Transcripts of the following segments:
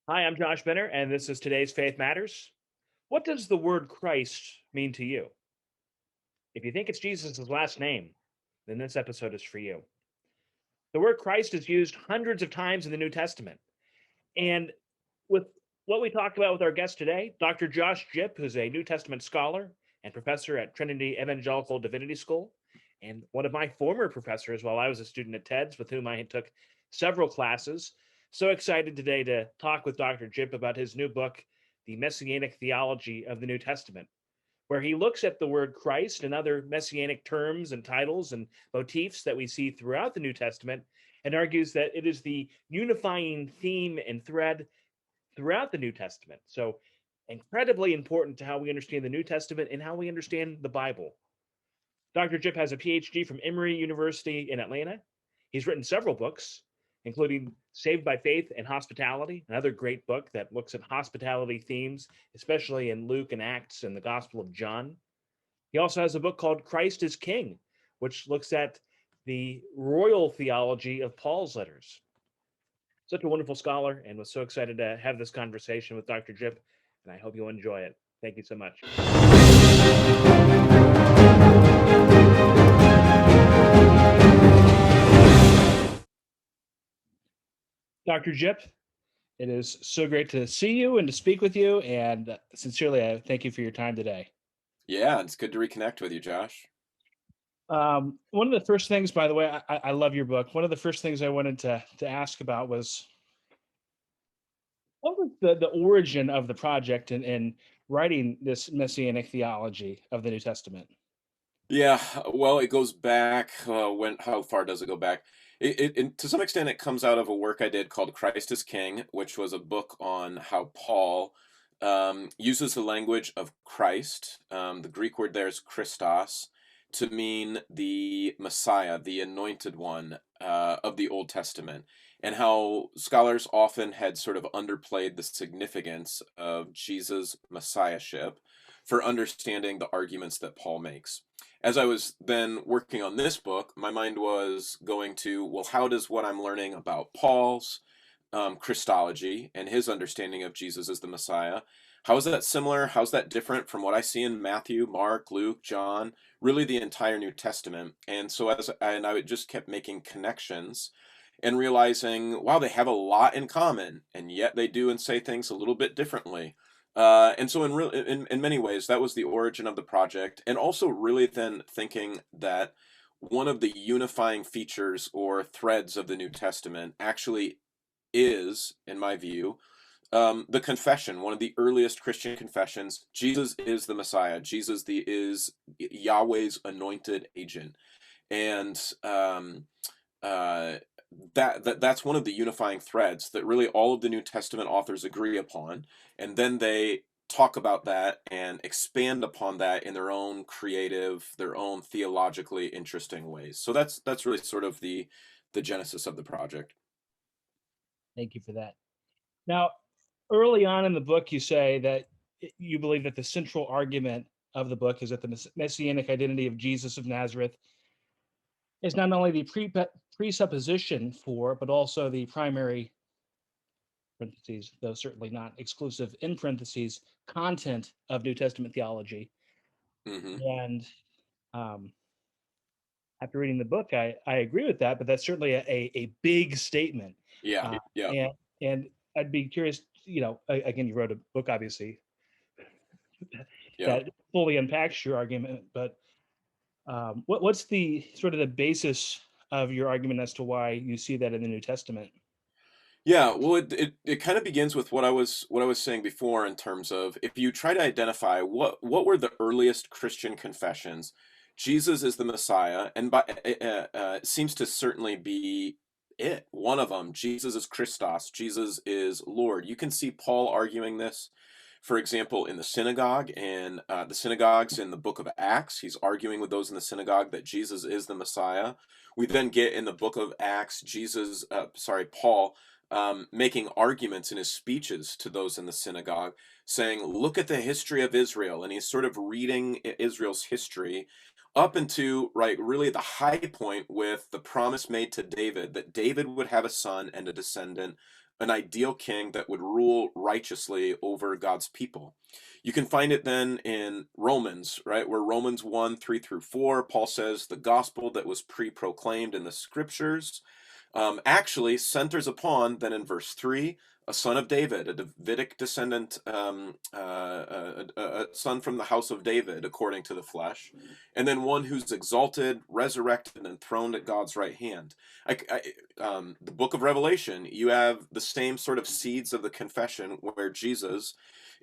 Hi, I'm Josh Benner, and this is today's Faith Matters. What does the word Christ mean to you? If you think it's Jesus' last name, then this episode is for you. The word Christ is used hundreds of times in the New Testament. And with what we talked about with our guest today, Dr. Josh Jipp, who's a New Testament scholar and professor at Trinity Evangelical Divinity School, and one of my former professors while I was a student at TEDS, with whom I took several classes. So excited today to talk with Dr. Jipp about his new book, The Messianic Theology of the New Testament, where he looks at the word Christ and other messianic terms and titles and motifs that we see throughout the New Testament and argues that it is the unifying theme and thread throughout the New Testament. So, incredibly important to how we understand the New Testament and how we understand the Bible. Dr. Jipp has a PhD from Emory University in Atlanta. He's written several books, including Saved by Faith and Hospitality, another great book that looks at hospitality themes, especially in Luke and Acts and the Gospel of John. He also has a book called Christ is King, which looks at the royal theology of Paul's letters. Such a wonderful scholar, and was so excited to have this conversation with Dr. Jipp, and I hope you'll enjoy it. Thank you so much. Dr. Jipp, it is so great to see you and to speak with you, and sincerely, I thank you for your time today. Yeah, it's good to reconnect with you, Josh. One of the first things, by the way, I love your book. One of the first things I wanted to ask about was what was the origin of the project in writing this messianic theology of the New Testament? Yeah, well, it goes back. How far does it go back? To some extent, it comes out of a work I did called Christ is King, which was a book on how Paul uses the language of Christ. The Greek word there is Christos to mean the Messiah, the anointed one of the Old Testament, and how scholars often had sort of underplayed the significance of Jesus' messiahship for understanding the arguments that Paul makes. As I was then working on this book, my mind was going to, well, how does what I'm learning about Paul's Christology and his understanding of Jesus as the Messiah, how is that similar? How's that different from what I see in Matthew, Mark, Luke, John, really the entire New Testament? And so I just kept making connections and realizing, wow, they have a lot in common, and yet they do and say things a little bit differently. And so in many ways, that was the origin of the project, and also really then thinking that one of the unifying features or threads of the New Testament actually is, in my view, the confession, one of the earliest Christian confessions. Jesus is the Messiah. Is Yahweh's anointed agent, and uh, that's one of the unifying threads that really all of the New Testament authors agree upon, and then they talk about that and expand upon that in their own creative, their own theologically interesting ways. So that's really sort of the genesis of the project. Thank you for that. Now, early on in the book, you say that you believe that the central argument of the book is that the messianic identity of Jesus of Nazareth is not only the presupposition for, but also the primary parentheses, though certainly not exclusive in parentheses, content of New Testament theology. Hmm. And um, after reading the book, I agree with that, but that's certainly a big statement. Yeah, Uh, yeah, and I'd be curious, again, you wrote a book, obviously, yeah. that fully unpacks your argument, but what's the sort of the basis of your argument as to why you see that in the New Testament? Yeah, well, it kind of begins with what I was saying before in terms of if you try to identify what were the earliest Christian confessions, Jesus is the Messiah, and seems to certainly be it. One of them, Jesus is Christos, Jesus is Lord. You can see Paul arguing this, for example, in the synagogue and the synagogues in the book of Acts. He's arguing with those in the synagogue that Jesus is the Messiah. We then get in the book of Acts, Paul making arguments in his speeches to those in the synagogue, saying, look at the history of Israel. And he's sort of reading Israel's history up into, right, really the high point with the promise made to David that David would have a son and a descendant an ideal king that would rule righteously over God's people. You can find it then in Romans, right, where Romans 1, 3 through 4, Paul says the gospel that was pre-proclaimed in the scriptures actually centers upon, then in verse 3, a son of David, a Davidic descendant, a son from the house of David, according to the flesh, and then one who's exalted, resurrected, and throned at God's right hand. The book of Revelation, you have the same sort of seeds of the confession where Jesus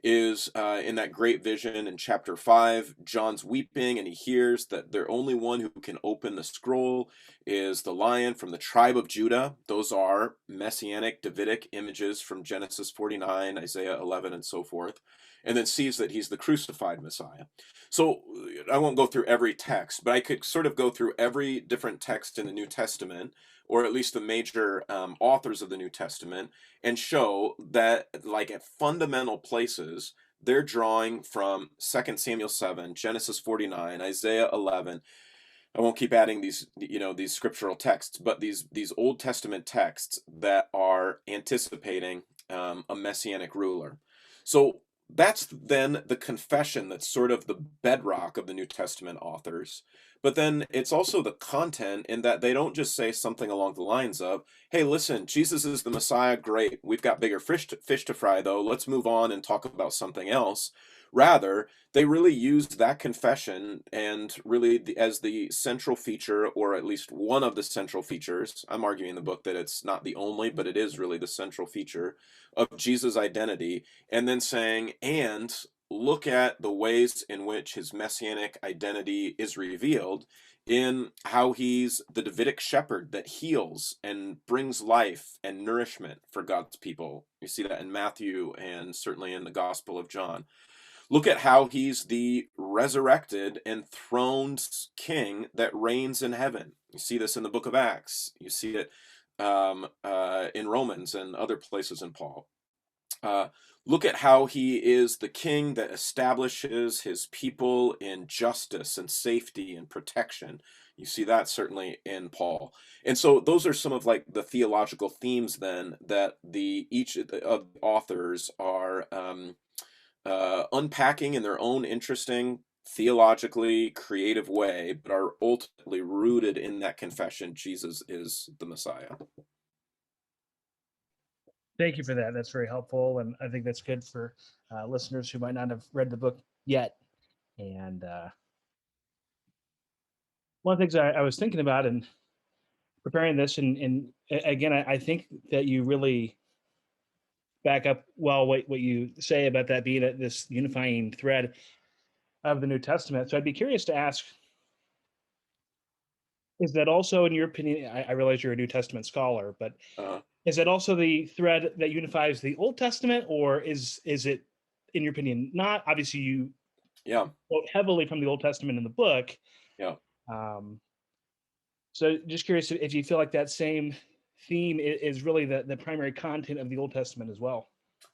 is in that great vision in chapter 5. John's weeping, and he hears that the only one who can open the scroll is the Lion from the tribe of Judah. Those are Messianic, Davidic images from Genesis 49, Isaiah 11, and so forth. And then sees that he's the crucified Messiah. So I won't go through every text, but I could sort of go through every different text in the New Testament, or at least the major authors of the New Testament, and show that, like, at fundamental places, they're drawing from 2 Samuel 7, Genesis 49, Isaiah 11. I won't keep adding these, these scriptural texts, but these Old Testament texts that are anticipating a messianic ruler. So that's then the confession that's sort of the bedrock of the New Testament authors. But then it's also the content, in that they don't just say something along the lines of, hey, listen, Jesus is the Messiah, great. We've got bigger fish to fry, though. Let's move on and talk about something else. Rather, they really used that confession and really as the central feature, or at least one of the central features. I'm arguing in the book that it's not the only, but it is really the central feature of Jesus' identity. And then saying, and look at the ways in which his messianic identity is revealed in how he's the Davidic shepherd that heals and brings life and nourishment for God's people. You see that in Matthew and certainly in the Gospel of John. Look at how he's the resurrected and throned king that reigns in heaven. You see this in the book of Acts. You see it in Romans and other places in Paul. Look at how he is the king that establishes his people in justice and safety and protection. You see that certainly in Paul. And so those are some of, like, the theological themes then that each of the authors are unpacking in their own interesting, theologically creative way, but are ultimately rooted in that confession: Jesus is the Messiah. Thank you for that. That's very helpful, and I think that's good for listeners who might not have read the book yet. And one of the things I was thinking about in preparing this, and again, I think that you really back up well what you say about that being this unifying thread of the New Testament. So I'd be curious to ask, is that also, in your opinion, I realize you're a New Testament scholar, but Uh, is that also the thread that unifies the Old Testament, or is it, in your opinion, not? Obviously, you yeah, quote heavily from the Old Testament in the book. yeah. Um, so just curious if you feel like that same theme is really the primary content of the Old Testament as well.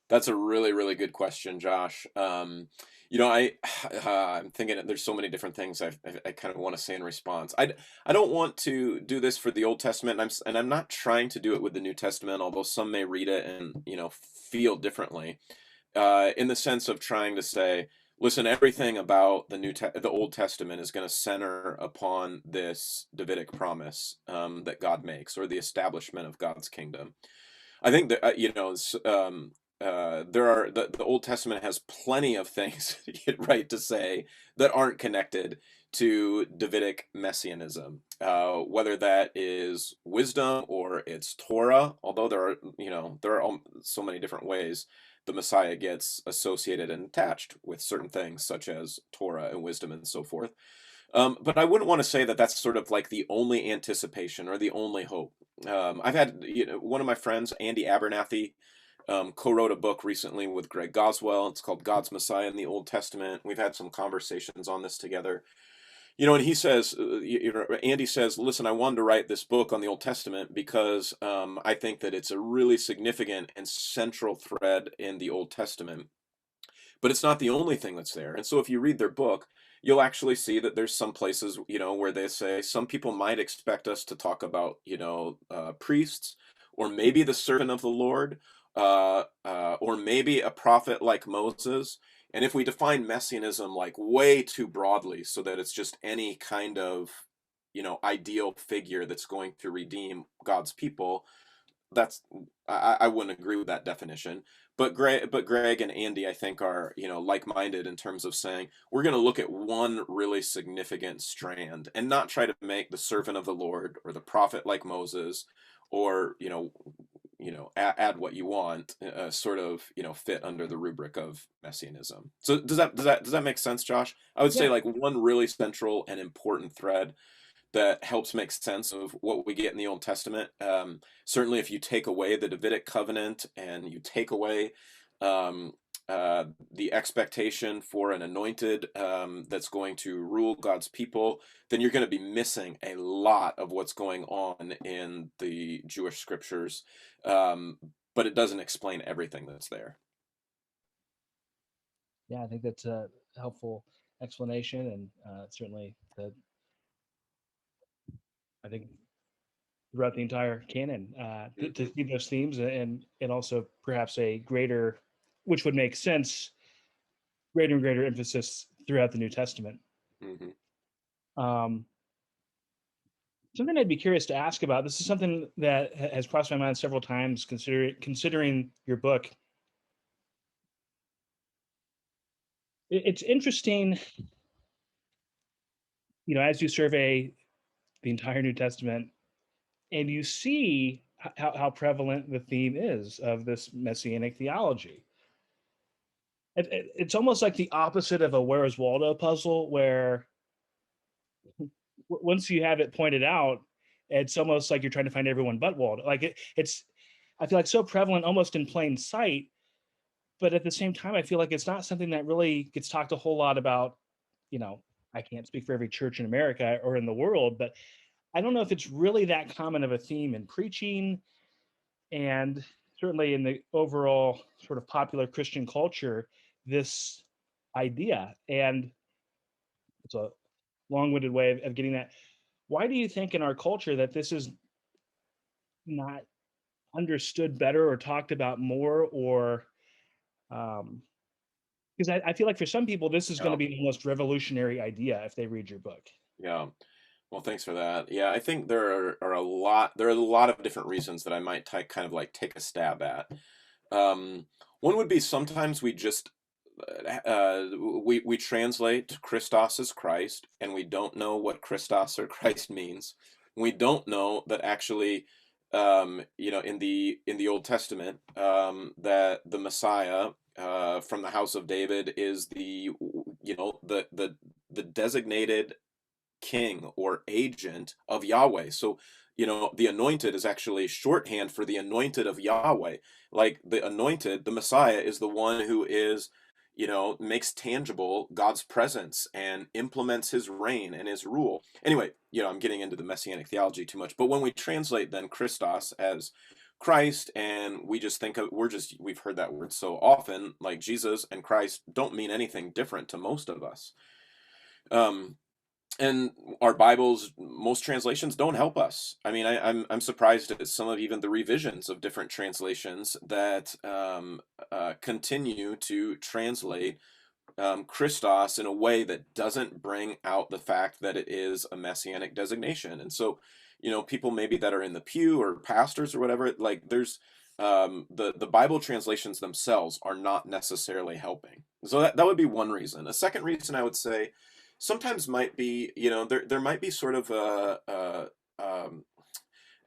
That's a really, really good question, Josh. I'm thinking there's so many different things I kind of want to say in response. I don't want to do this for the Old Testament, and I'm not trying to do it with the New Testament, although some may read it and feel differently, in the sense of trying to say, listen, everything about the Old Testament is going to center upon this Davidic promise that God makes, or the establishment of God's kingdom. I think that the Old Testament has plenty of things right to say that aren't connected to Davidic messianism, whether that is wisdom or it's Torah. Although there are so many different ways the Messiah gets associated and attached with certain things, such as Torah and wisdom and so forth. But I wouldn't want to say that that's sort of like the only anticipation or the only hope. I've had one of my friends, Andy Abernathy, co-wrote a book recently with Greg Goswell. It's called God's Messiah in the Old Testament. We've had some conversations on this together. And he says, Andy says, listen, I wanted to write this book on the Old Testament because I think that it's a really significant and central thread in the Old Testament. But it's not the only thing that's there. And so if you read their book, you'll actually see that there's some places, where they say some people might expect us to talk about, priests, or maybe the servant of the Lord, or maybe a prophet like Moses. And if we define messianism like way too broadly so that it's just any kind of, ideal figure that's going to redeem God's people, that's I wouldn't agree with that definition. But Greg and Andy, I think, are like-minded in terms of saying we're going to look at one really significant strand and not try to make the servant of the Lord or the prophet like Moses, or add what you want, sort of fit under the rubric of messianism. So does that make sense, Josh? I would say Yeah. like one really central and important thread that helps make sense of what we get in the Old Testament. Certainly, if you take away the Davidic covenant and you take away um, the expectation for an anointed that's going to rule God's people, then you're going to be missing a lot of what's going on in the Jewish scriptures. But it doesn't explain everything that's there. Yeah, I think that's a helpful explanation, and certainly I think throughout the entire canon to Hmm. see those themes, and also perhaps a greater, which would make sense, greater and greater emphasis throughout the New Testament. Hmm. Um, Something I'd be curious to ask about. This is something that has crossed my mind several times, considering your book. It's interesting, as you survey the entire New Testament, and you see how prevalent the theme is of this Messianic theology. It's almost like the opposite of a Where's Waldo puzzle, where once you have it pointed out, it's almost like you're trying to find everyone but Waldo. Like it's, I feel like so prevalent, almost in plain sight. But at the same time, I feel like it's not something that really gets talked a whole lot about. You know, I can't speak for every church in America or in the world, but I don't know if it's really that common of a theme in preaching, and certainly in the overall sort of popular Christian culture, this idea. And it's a long-winded way of getting that. Why do you think in our culture that this is not understood better or talked about more? Or because I feel like for some people this is going to Yeah. be the most revolutionary idea if they read your book. Yeah. Well, thanks for that. Yeah, I think there are a lot of different reasons that I might kind of like take a stab at. Um, One would be sometimes we translate Christos as Christ, and we don't know what Christos or Christ means. We don't know that actually, in the Old Testament, that the Messiah from the house of David is the designated king or agent of Yahweh. So, the anointed is actually shorthand for the anointed of Yahweh. Like the anointed, the Messiah is the one who makes tangible God's presence and implements his reign and his rule. Anyway, I'm getting into the Messianic theology too much, but when we translate then Christos as Christ, and we just think of we've heard that word so often, like Jesus and Christ don't mean anything different to most of us. Um, and our Bibles, most translations don't help us. I mean, I'm surprised at some of even the revisions of different translations that continue to translate Christos in a way that doesn't bring out the fact that it is a messianic designation. And so, people maybe that are in the pew or pastors or whatever, like the Bible translations themselves are not necessarily helping. So that would be one reason. A second reason I would say sometimes might be, there might be sort of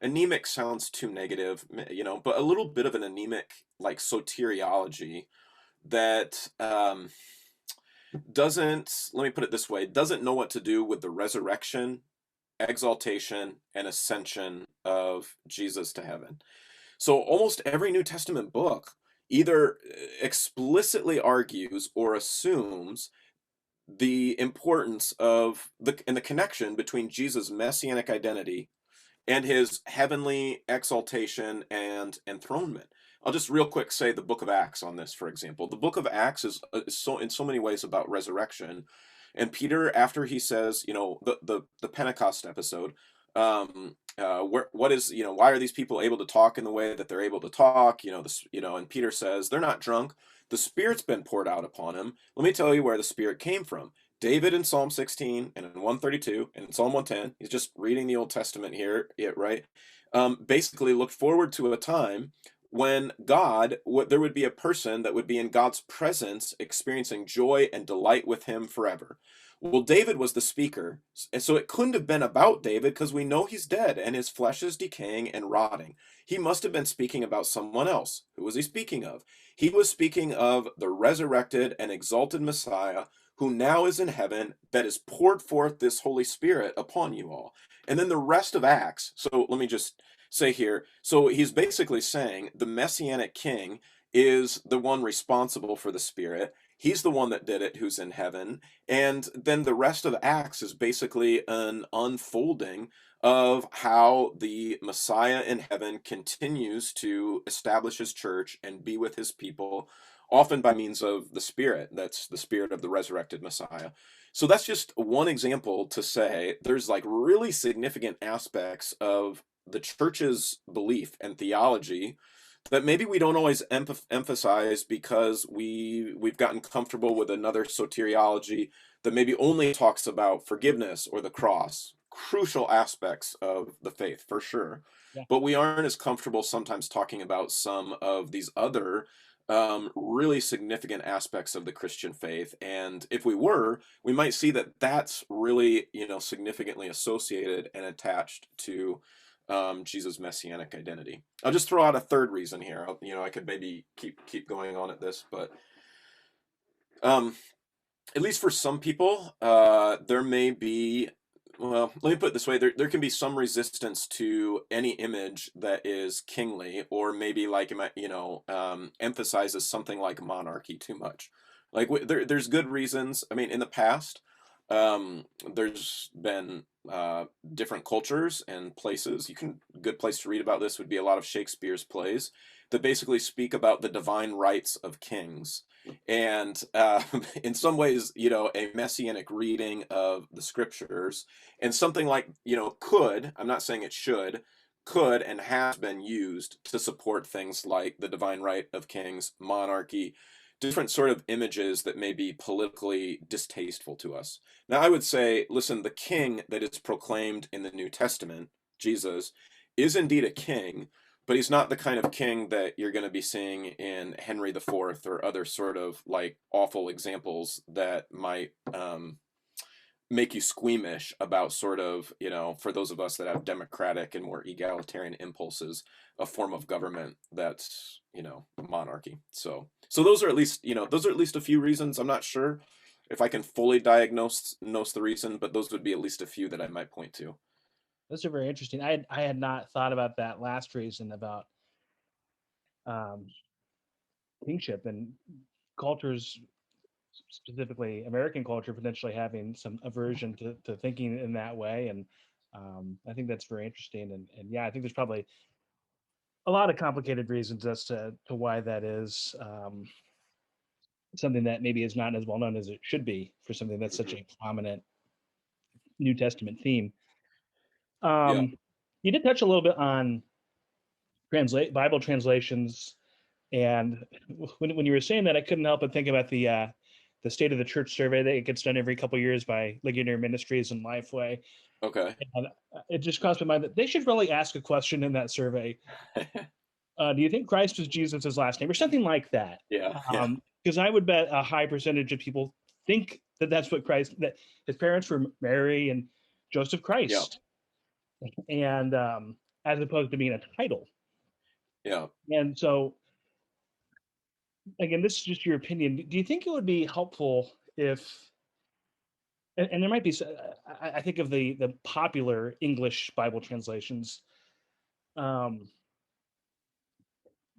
anemic sounds too negative, but a little bit of an anemic like soteriology that doesn't, let me put it this way, doesn't know what to do with the resurrection, exaltation, and ascension of Jesus to heaven. So almost every New Testament book either explicitly argues or assumes the importance of the connection between Jesus' messianic identity and his heavenly exaltation and enthronement. I'll just real quick say the book of Acts on this, for example. The book of Acts is so in so many ways about resurrection. And Peter, after he says, the Pentecost episode, what is, why are these people able to talk in the way that they're able to talk? And Peter says they're not drunk. The Spirit's been poured out upon him. Let me tell you where the Spirit came from. David in Psalm 16 and in 132 and in Psalm 110, he's just reading the Old Testament here, right? Basically looked forward to a time when there would be a person that would be in God's presence, experiencing joy and delight with him forever. Well, David was the speaker, and so it couldn't have been about David because we know he's dead and his flesh is decaying and rotting. He must have been speaking about someone else. Who was he speaking of? He was speaking of the resurrected and exalted Messiah who now is in heaven, that has poured forth this Holy Spirit upon you all. And then the rest of Acts, so let me just say here, so he's basically saying the Messianic King is the one responsible for the Spirit. He's the one that did it, who's in heaven. And then the rest of Acts is basically an unfolding of how the Messiah in heaven continues to establish his church and be with his people, often by means of the Spirit. That's the Spirit of the resurrected Messiah. So that's just one example to say there's like really significant aspects of the church's belief and theology that maybe we don't always emphasize because we've gotten comfortable with another soteriology that maybe only talks about forgiveness or the cross, crucial aspects of the faith for sure. Yeah. But we aren't as comfortable sometimes talking about some of these other really significant aspects of the Christian faith. And if we were, we might see that that's really, significantly associated and attached to Jesus' messianic identity. I'll just throw out a third reason here. I could maybe keep going on at this, but um, at least for some people, there may be, well, let me put it this way, there can be some resistance to any image that is kingly, or maybe like, emphasizes something like monarchy too much. Like there's good reasons. I mean, in the past, there's been different cultures and places. Good place to read about this would be a lot of Shakespeare's plays that basically speak about the divine rights of kings. And in some ways, a messianic reading of the scriptures and something like, I'm not saying it could and has been used to support things like the divine right of kings, monarchy, different sort of images that may be politically distasteful to us. Now, I would say, listen, the king that is proclaimed in the New Testament, Jesus, is indeed a king, but he's not the kind of king that you're going to be seeing in Henry IV or other sort of like awful examples that might make you squeamish about sort of, for those of us that have democratic and more egalitarian impulses, a form of government that's, monarchy. So those are at least, a few reasons. I'm not sure if I can fully diagnose the reason, but those would be at least a few that I might point to. Those are very interesting. I had not thought about that last reason about um, kingship and cultures, specifically American culture, potentially having some aversion to thinking in that way. And I think that's very interesting. And yeah, I think there's probably a lot of complicated reasons as to why that is. Something that maybe is not as well known as it should be for something that's such Hmm. a prominent New Testament theme. Yeah. You did touch a little bit on translate Bible translations, and when you were saying that, I couldn't help but think about the state of the church survey that gets done every couple of years by Ligonier Ministries and Lifeway, Okay. and it just crossed my mind that they should really ask a question in that survey. Do you think Christ was Jesus' last name, or something like that? Yeah. Yeah. Because I would bet a high percentage of people think that that's what Christ, that his parents were Mary and Joseph Yeah. Christ, and as opposed to being a title. Yeah. And so, again, this is just your opinion. Do you think it would be helpful if, and there might be, I think of the popular English Bible translations. Um,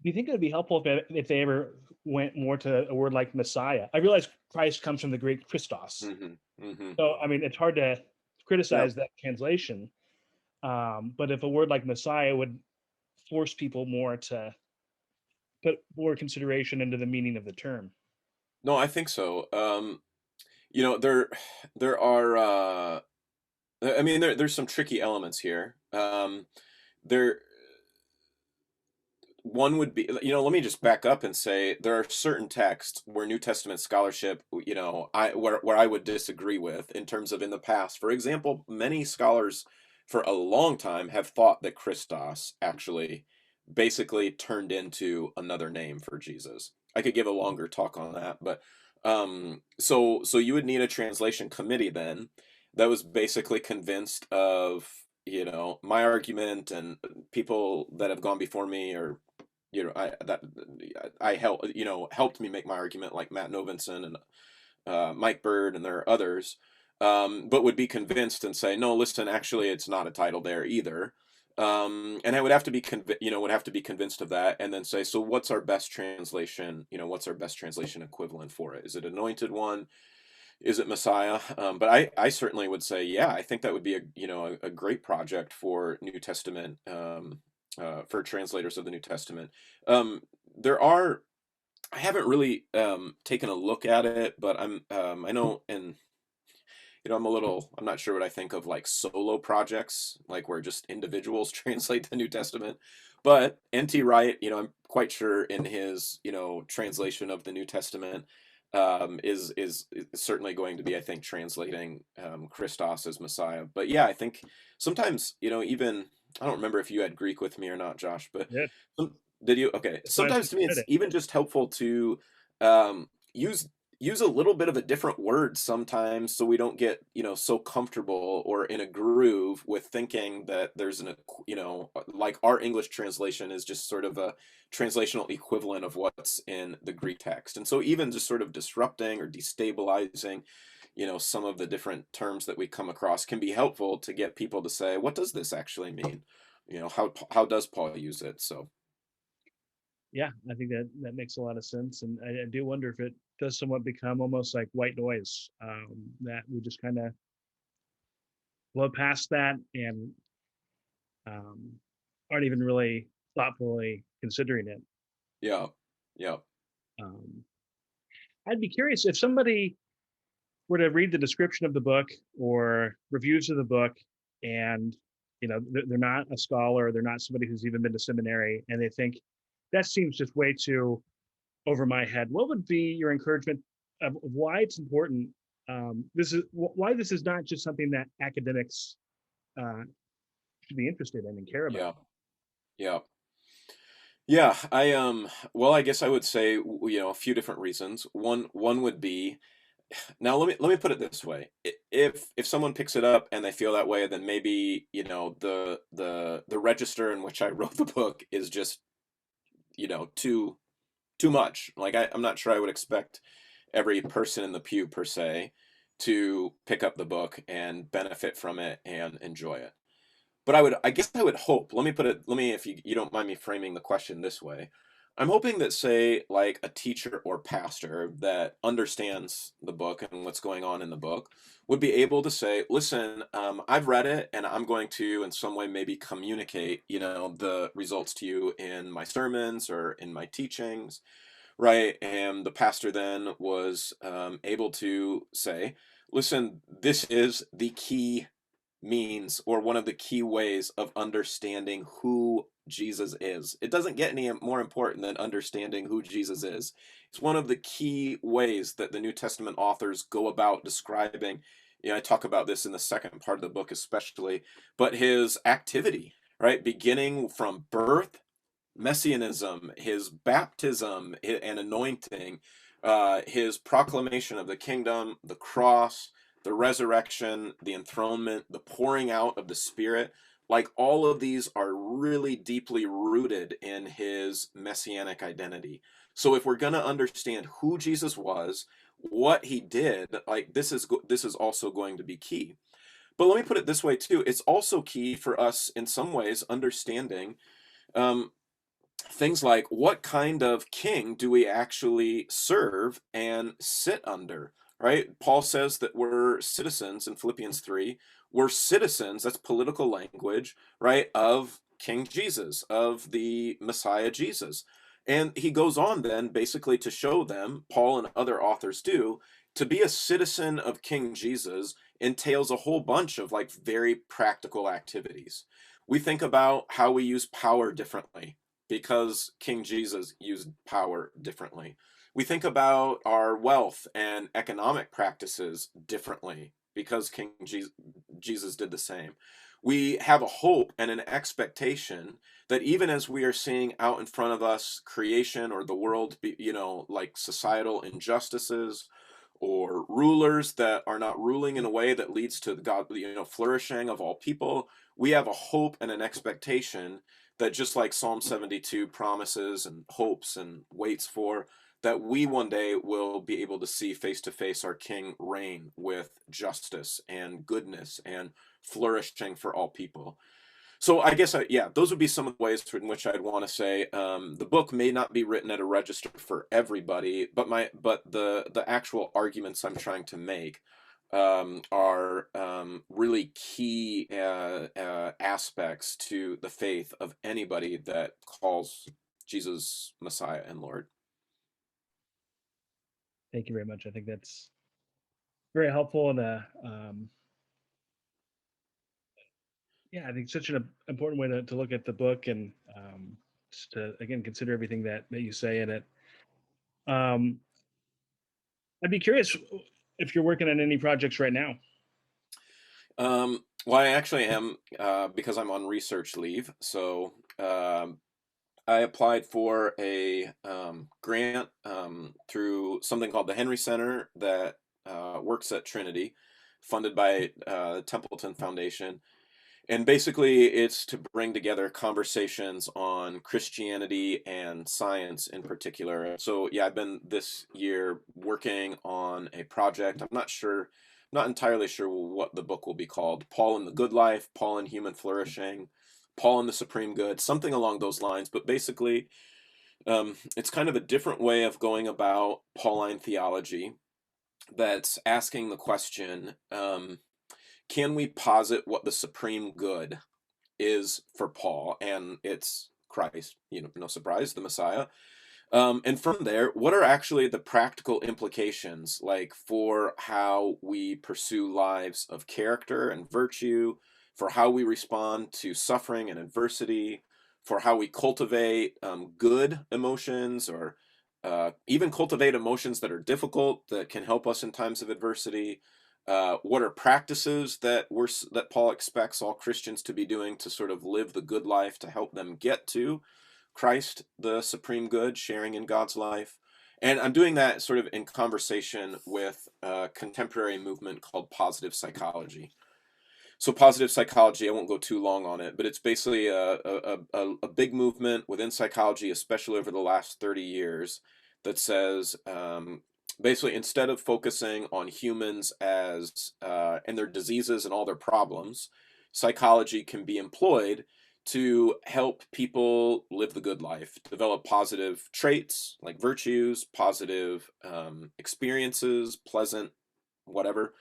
do you think it would be helpful if they ever went more to a word like Messiah? I realize Christ comes from the Greek Christos, Hmm. Hmm. so I mean it's hard to Yeah. criticize that translation. But if a word like Messiah would force people more to put more consideration into the meaning of the term. No, I think so. There are I mean, there's some tricky elements here. There, one would be, let me just back up and say there are certain texts where New Testament scholarship, where I would disagree with in terms of in the past. For example, many scholars for a long time have thought that Christos actually basically turned into another name for Jesus. I could give a longer talk on that, but so you would need a translation committee then that was basically convinced of my argument and people that have gone before me, or I helped me make my argument, like Matt Novenson and Mike Bird, and there are others, but would be convinced and say, no, listen, actually, it's not a title there either. And I would have to be would have to be convinced of that, and then say, so what's our best translation? What's our best translation equivalent for it? Is it Anointed One? Is it Messiah? But I certainly would say, yeah, I think that would be a great project for New Testament, for translators of the New Testament. There are I haven't really taken a look at it, but I know, and I'm not sure what I think of like solo projects, like where just individuals translate the New Testament. But N.T. Wright, I'm quite sure in his, translation of the New Testament, is certainly going to be, I think, translating Christos as Messiah. But yeah, I think sometimes, even I don't remember if you had Greek with me or not, Josh, but Yeah, some, did you? Okay. that's why I Sometimes to me, said it's it. even just helpful to use a little bit of a different word sometimes, so we don't get so comfortable or in a groove with thinking that there's like our English translation is just sort of a translational equivalent of what's in the Greek text. And so even just sort of disrupting or destabilizing some of the different terms that we come across can be helpful to get people to say, what does this actually mean? How does Paul use it? So Yeah, I think that makes a lot of sense, and I do wonder if it does somewhat become almost like white noise, that we just kind of blow past that and um, aren't even really thoughtfully considering it. yeah, yeah, Um, I'd be curious if somebody were to read the description of the book or reviews of the book, and they're not a scholar, they're not somebody who's even been to seminary, and they think that seems just way too over my head. What would be your encouragement of why it's important? This is why this is not just something that academics uh, should be interested in and care about. yeah, yeah. Yeah, well, I guess I would say a few different reasons. One would be, now let me put it this way. If someone picks it up and they feel that way, then maybe, the register in which I wrote the book is just, too much. Like I'm not sure I would expect every person in the pew per se to pick up the book and benefit from it and enjoy it. But I guess I would hope, let me, if you don't mind me framing the question this way. I'm hoping that, say, like a teacher or pastor that understands the book and what's going on in the book would be able to say, listen, I've read it and I'm going to, in some way, maybe communicate, the results to you in my sermons or in my teachings, right? And the pastor then was able to say, listen, this is the key means, or one of the key ways of understanding who Jesus is. It doesn't get any more important than understanding who Jesus is. It's one of the key ways that the New Testament authors go about describing. I talk about this in the second part of the book, especially, but his activity, right? Beginning from birth, messianism, his baptism and anointing, his proclamation of the kingdom, the cross, the resurrection, the enthronement, the pouring out of the Spirit. Like all of these are really deeply rooted in his messianic identity. So if we're going to understand who Jesus was, what he did, like this is also going to be key. But let me put it this way too. It's also key for us in some ways understanding um, things like, what kind of king do we actually serve and sit under, right? Paul says that we're citizens in Philippians 3. We're citizens, that's political language, right, of King Jesus, of the Messiah Jesus. And he goes on then basically to show them, Paul and other authors do, to be a citizen of King Jesus entails a whole bunch of like very practical activities. We think about how we use power differently because King Jesus used power differently. We think about our wealth and economic practices differently because Jesus did the same. We have a hope and an expectation that even as we are seeing out in front of us creation or the world be, like societal injustices or rulers that are not ruling in a way that leads to God, flourishing of all people, we have a hope and an expectation that just like Psalm 72 promises and hopes and waits for, that we one day will be able to see face to face our King reign with justice and goodness and flourishing for all people. So I guess, yeah, those would be some of the ways in which I'd want to say the book may not be written at a register for everybody, but the actual arguments I'm trying to make are really key aspects to the faith of anybody that calls Jesus Messiah and Lord. Thank you very much. I think that's very helpful, and yeah, I think such an important way to look at the book, and just to again consider everything that you say in it. Um, I'd be curious if you're working on any projects right now. Well, I actually am because I'm on research leave. So I applied for a grant through something called the Henry Center that works at Trinity, funded by the Templeton Foundation. And basically, it's to bring together conversations on Christianity and science in particular. So, yeah, I've been this year working on a project. Not entirely sure what the book will be called. Paul and the Good Life, Paul and Human Flourishing, Paul and the Supreme Good, something along those lines. But basically, it's kind of a different way of going about Pauline theology that's asking the question, can we posit what the supreme good is for Paul? And it's Christ, no surprise, the Messiah. And from there, what are actually the practical implications, like for how we pursue lives of character and virtue, for how we respond to suffering and adversity, for how we cultivate good emotions, or even cultivate emotions that are difficult that can help us in times of adversity. What are practices that Paul expects all Christians to be doing to sort of live the good life to help them get to Christ, the supreme good, sharing in God's life? And I'm doing that sort of in conversation with a contemporary movement called positive psychology. So positive psychology, I won't go too long on it, but it's basically a big movement within psychology, especially over the last 30 years, that says basically instead of focusing on humans as and their diseases and all their problems, psychology can be employed to help people live the good life, develop positive traits like virtues, positive experiences, pleasant, whatever,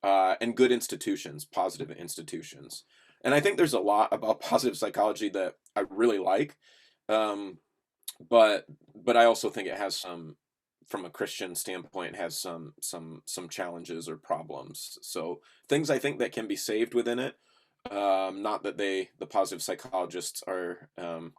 and good institutions, positive institutions. And I think there's a lot about positive psychology that I really like, um, but I also think it has some, from a Christian standpoint, has some challenges or problems. So things I think that can be saved within it. Not that the positive psychologists are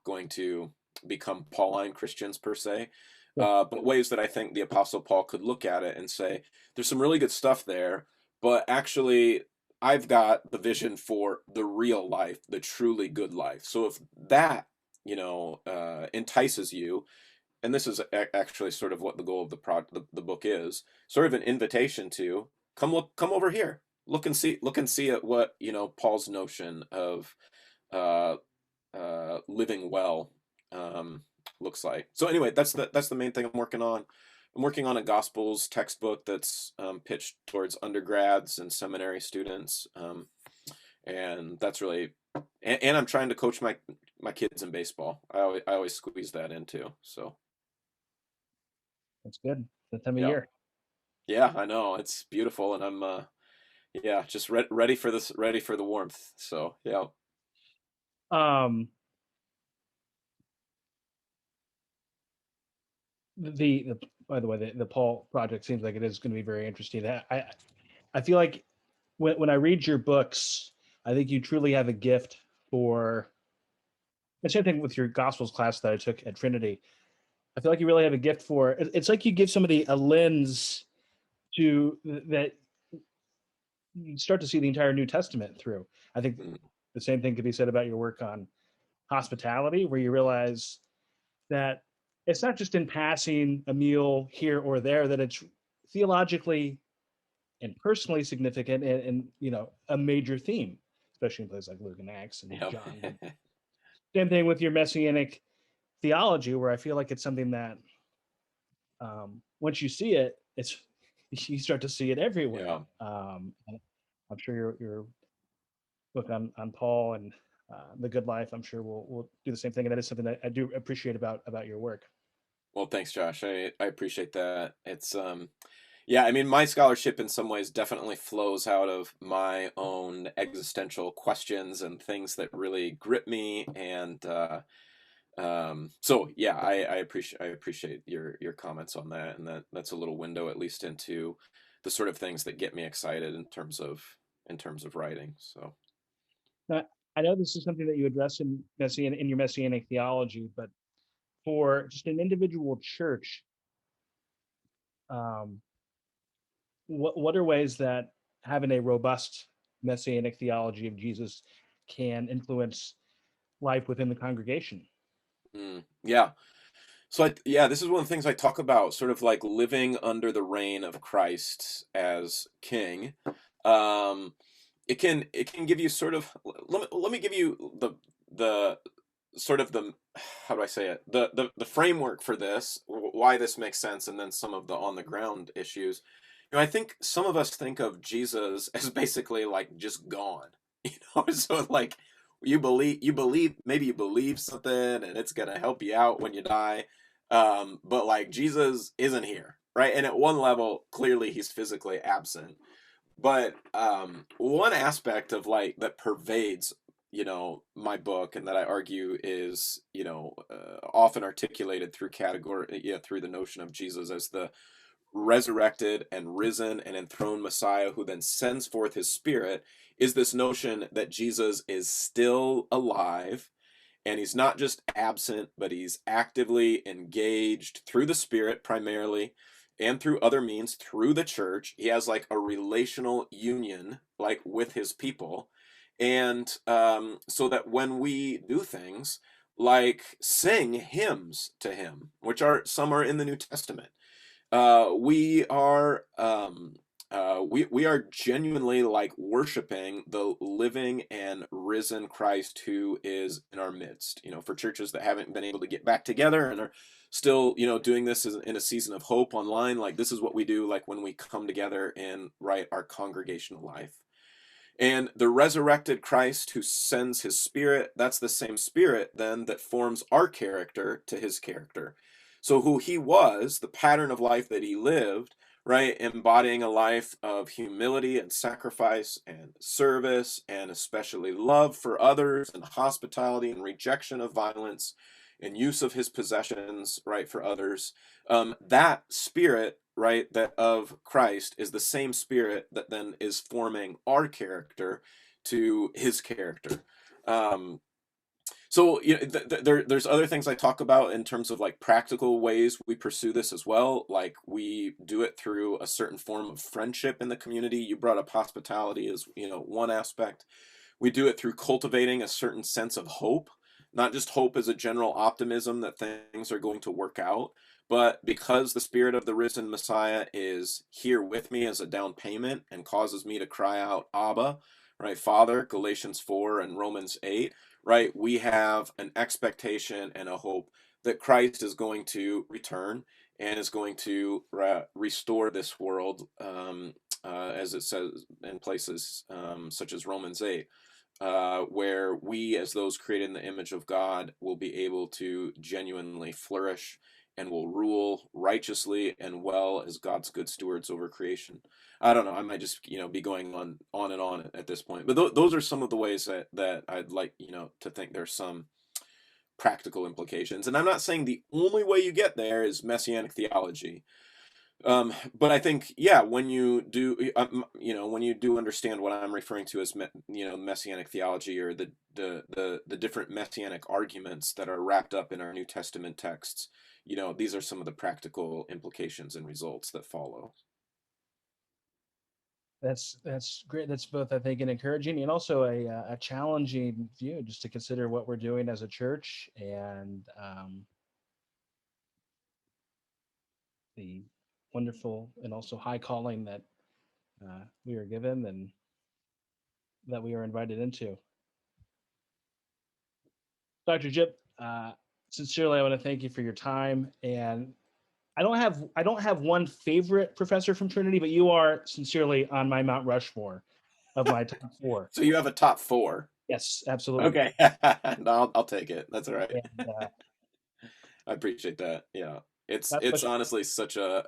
going to become Pauline Christians per se, but ways that I think the Apostle Paul could look at it and say, there's some really good stuff there, but actually I've got the vision for the real life, the truly good life. So if that, entices you, and this is actually sort of what the goal of the book is, sort of an invitation to come over here, look and see at what, Paul's notion of uh, living well looks like. So anyway, that's the main thing I'm working on. I'm working on a Gospels textbook that's pitched towards undergrads and seminary students, and that's really, and I'm trying to coach my kids in baseball. I always squeeze that in too. So That's good. That time of yeah, year. yeah, I know it's beautiful, and I'm yeah, just ready for this, ready for the warmth. So yeah. Um, by the way, the Paul project seems like it is going to be very interesting. I feel like when I read your books, I think you truly have a gift for the same thing with your Gospels class that I took at Trinity. I feel like you really have a gift for it's like you give somebody a lens to that you start to see the entire New Testament through. I think Mm, the same thing could be said about your work on hospitality, where you realize that it's not just in passing a meal here or there, that it's theologically and personally significant and a major theme, especially in places like Luke and Acts and yeah. John. But same thing with your Messianic theology, where I feel like it's something that once you see it, it's you start to see it everywhere. Yeah. And I'm sure your book on Paul and the Good Life, I'm sure we'll do the same thing, and that is something that I do appreciate about your work. Well, thanks, Josh. I appreciate that. It's yeah, I mean, my scholarship in some ways definitely flows out of my own existential questions and things that really grip me. And so yeah, I appreciate your comments on that, and that's a little window at least into the sort of things that get me excited in terms of writing. So Now, I know this is something that you address in your Messianic theology, but for just an individual church, um, what are ways that having a robust Messianic theology of Jesus can influence life within the congregation? yeah. So yeah, this is one of the things I talk about, sort of like living under the reign of Christ as King. Um, it can give you sort of let me give you the sort of the how do I say it, the framework for this, why this makes sense, and then some of the on the ground issues. I think some of us think of Jesus as basically like just gone, so like you believe maybe you believe something and it's gonna help you out when you die, but like Jesus isn't here, right? And at one level, clearly he's physically absent, but one aspect of like that pervades, my book, and that I argue is, often articulated through category, yeah, through the notion of Jesus as the resurrected and risen and enthroned Messiah who then sends forth his Spirit, is this notion that Jesus is still alive, and he's not just absent, but he's actively engaged through the Spirit primarily, and through other means, through the church. He has like a relational union, like with his people. And so that when we do things like sing hymns to him, which are some are in the New Testament, we are genuinely like worshiping the living and risen Christ who is in our midst. For churches that haven't been able to get back together and are still, doing this in a season of hope online, like this is what we do, like when we come together and write our congregational life. And the resurrected Christ who sends his Spirit, that's the same Spirit then that forms our character to his character. So who he was, the pattern of life that he lived, right, embodying a life of humility and sacrifice and service and especially love for others and hospitality and rejection of violence and use of his possessions, right, for others. That Spirit, right, that of Christ is the same Spirit that then is forming our character to his character. Um, so there's other things I talk about in terms of like practical ways we pursue this as well. Like we do it through a certain form of friendship in the community. You brought up hospitality as one aspect. We do it through cultivating a certain sense of hope, not just hope as a general optimism that things are going to work out, but because the Spirit of the risen Messiah is here with me as a down payment and causes me to cry out, Abba, right, Father, Galatians 4 and Romans 8, right, we have an expectation and a hope that Christ is going to return and is going to restore this world, as it says in places such as Romans 8, where we, as those created in the image of God, will be able to genuinely flourish and will rule righteously and well as God's good stewards over creation. I don't know. I might just be going on and on at this point, but those are some of the ways that I'd like to think there's some practical implications. And I'm not saying the only way you get there is Messianic theology, But I think, yeah, when you do, when you do understand what I'm referring to as, Messianic theology, or the different Messianic arguments that are wrapped up in our New Testament texts, these are some of the practical implications and results that follow. That's great. That's both, I think, an encouraging and also a challenging view, just to consider what we're doing as a church, and the wonderful and also high calling that we are given and that we are invited into. Dr. Jipp, sincerely, I want to thank you for your time. And I don't have one favorite professor from Trinity, but you are sincerely on my Mount Rushmore of my top four. So you have a top four. Yes, absolutely. Okay. No, I'll take it. That's all right. And I appreciate that. Yeah. not It's much. honestly such a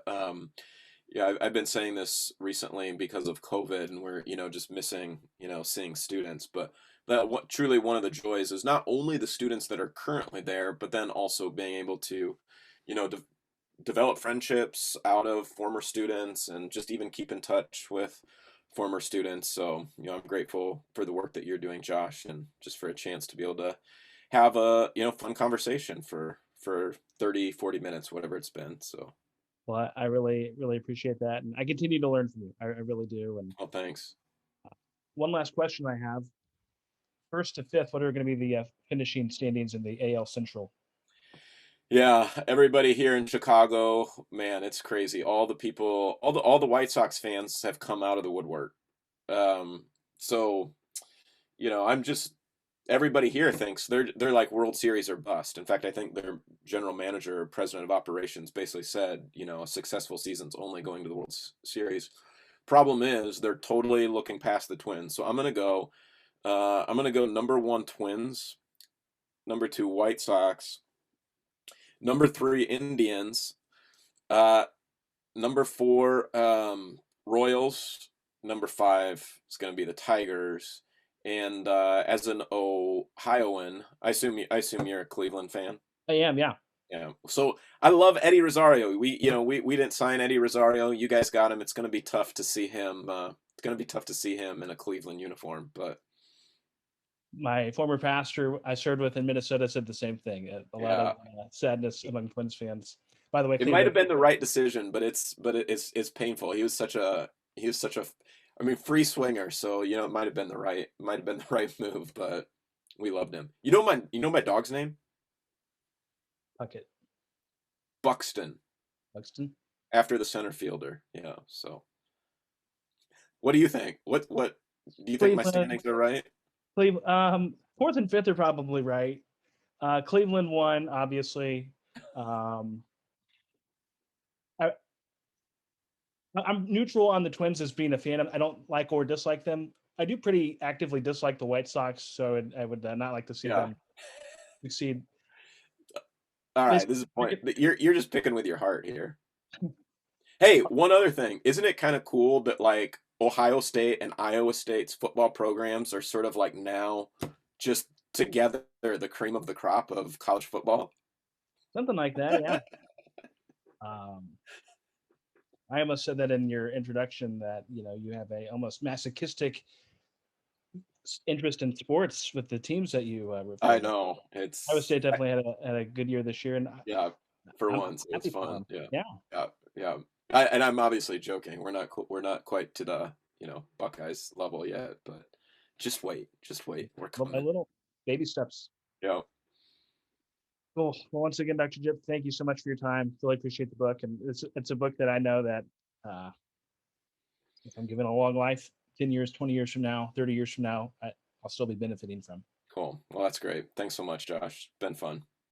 yeah, I've been saying this recently because of COVID, and we're, just missing, seeing students, but that what truly one of the joys is not only the students that are currently there, but then also being able to, de develop friendships out of former students, and just even keep in touch with former students. So, I'm grateful for the work that you're doing, Josh, and just for a chance to be able to have a, fun conversation for 30, 40 minutes, whatever it's been. So, Well, I really, really appreciate that. And I continue to learn from you. I really do. And well, thanks. one last question I have: first to fifth, what are going to be the finishing standings in the AL Central? Yeah, everybody here in Chicago, man, it's crazy. All the people, all the White Sox fans have come out of the woodwork. Um, so, I'm just everybody here thinks they're like World Series or bust. In fact, I think their general manager or president of operations basically said, a successful season's only going to the Series. Problem is, they're totally looking past the Twins. So I'm gonna go number one Twins, number two White Sox, number three Indians, uh, number four Royals, number five is going to be the Tigers, and as an Ohioan, I assume you're a Cleveland fan. I am, yeah. Yeah. So I love Eddie Rosario. We didn't sign Eddie Rosario. You guys got him. It's going to be tough to see him. It's going to be tough to see him in a Cleveland uniform, but My former pastor I served with in Minnesota said the same thing. A lot of yeah, sadness among Twins fans. By the way, it might have Cleveland, been the right decision, but it's painful. He was such a I mean, free swinger, so it might have been the right move, but we loved him. You know my dog's name? Puckett, Buxton, Buxton, after the center fielder. Yeah, so what do you think? What do you think my Cleveland, standings are right? Cleveland. Fourth and fifth are probably right. Cleveland won, obviously. Um, I, I'm neutral on the Twins as being a fan. I don't like or dislike them. I do pretty actively dislike the White Sox, so I would not like to see Yeah. them succeed. All This right, this is the point. You're just picking with your heart here. Hey, one other thing. Isn't it kind of cool that like Ohio State and Iowa State's football programs are sort of like now just together the cream of the crop of college football? something like that, yeah. Um, I almost said that in your introduction that you have a almost masochistic interest in sports with the teams that you root I for. know. Iowa State definitely had a good year this year, and Yeah, for I'm once, it's happy for fun. them. Yeah. Yeah, Yeah. Yeah. And I'm obviously joking. We're not quite to the, Buckeyes level yet, but just wait. Just wait. We're little by coming. little, baby steps. Yeah. Cool. Well, once again, Dr. Jipp, thank you so much for your time. Really appreciate the book, and it's a book that I know that uh, if I'm given a long life, 10 years, 20 years from now, 30 years from now, I'll still be benefiting from. Cool. Well, that's great. Thanks so much, Josh. Been fun.